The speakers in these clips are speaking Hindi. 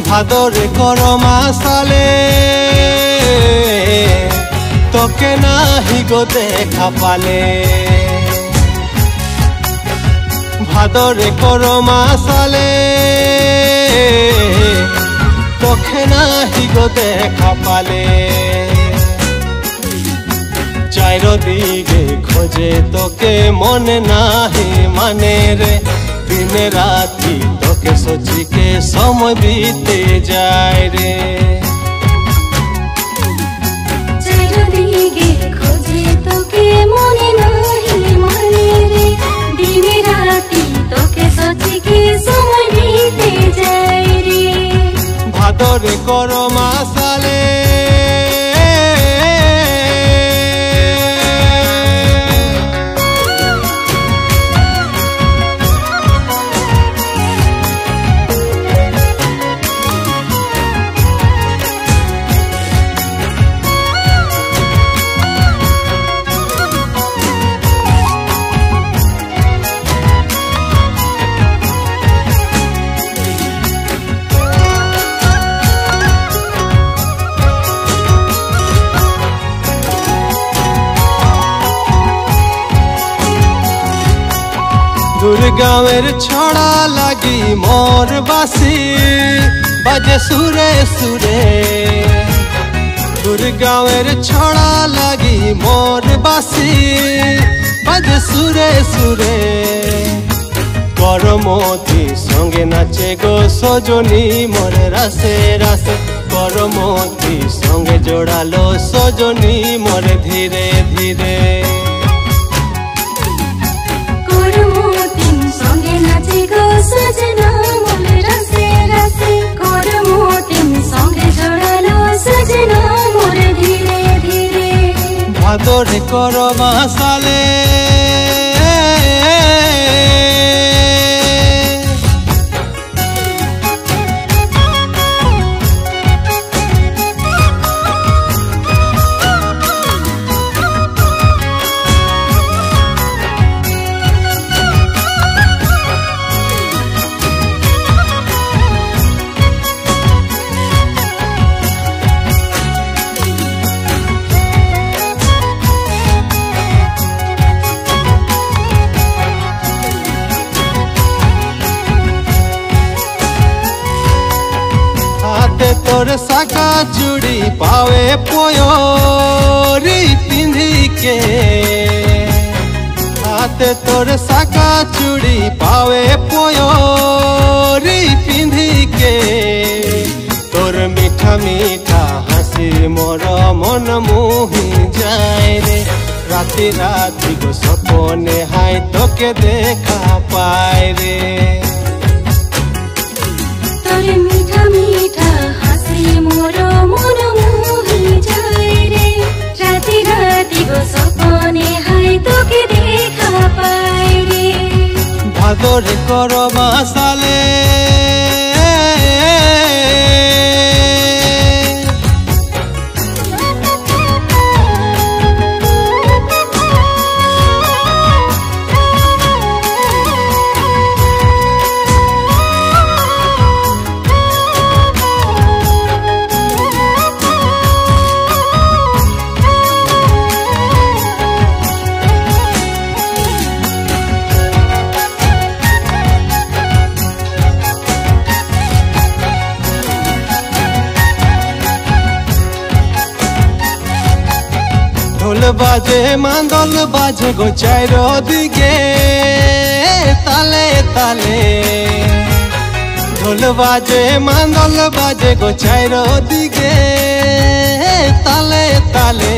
ভাদরে করমা সালে তোকে নাহি গো দেখা পালে ভাদরে করমা সালে তোকে নাহি গো দেখা পালে চারিদিকে খোঁজে তোকে মনে নাহি মানে রে दिन राती তোকে सोचिके समय बीते যায় রে চারিদিকে খোঁজে তোকে মনে নাহি মানে রে দিন রাতি তোকে सोचिके समय बीते যায় রে ভাদরে করমা সালে দুর্গামের ছড়া লাগি মোর বাসি বাজে সুরে সুরে দুর্গামের ছড়া লাগি মোর বাসি বাজে সুরে সুরে করমতি সঙ্গে নাচে গো সজনী মোর রাসে রাসে করমতি সঙ্গে জোড়ালো সজনী মোর ধীরে ধীরে सजना मोर रसे रसे करमोतिम संगे जोड़ालो सजना मोर धीरे धीरे भादरे करमा साले तोर साका चूड़ी पावे पोयोरी पिंधी के हाथे तोर साका चूड़ी पावे पोयोरी पिंधी के तोर मीठा मीठा हंसी मोर मन मोही जाए रे राति राति को सपने हाय तोके देखा पाए रे तोर मीठा मीठा मोर मन मोही जाए रे राति राति गो सपने हाय तोके देखा पाए रे भादरे करमा साले ढोल बाजे मांदल बाजे गो चारो दिगे ताले ताले ढोल बाजे मांदल बाजे गो चारो दिगे ताले ताले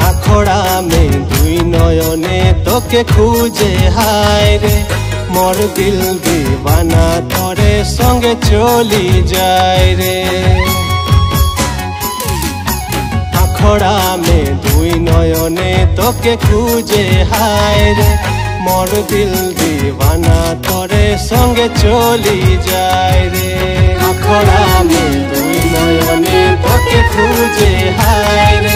आखड़ा में दुई नयने तोके खूजे हाय रे मोर दिल दीवाना तोरे संगे चली जाए रे आखड़ा में दुई नयने तोके खूजे हाय रे मोर दिल दीवाना तोरे संगे चली जाए रे आखड़ा में दुई नयने तोके खूजे हाय रे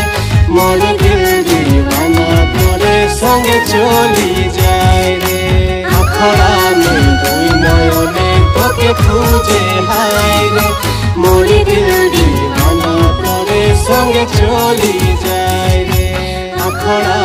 मोर दिल दीवाना तोरे संगे चली जाए रे आखड़ा में दुई नयने तोके खूजे हाय সঙ্গে চলি যায় রে আখড়া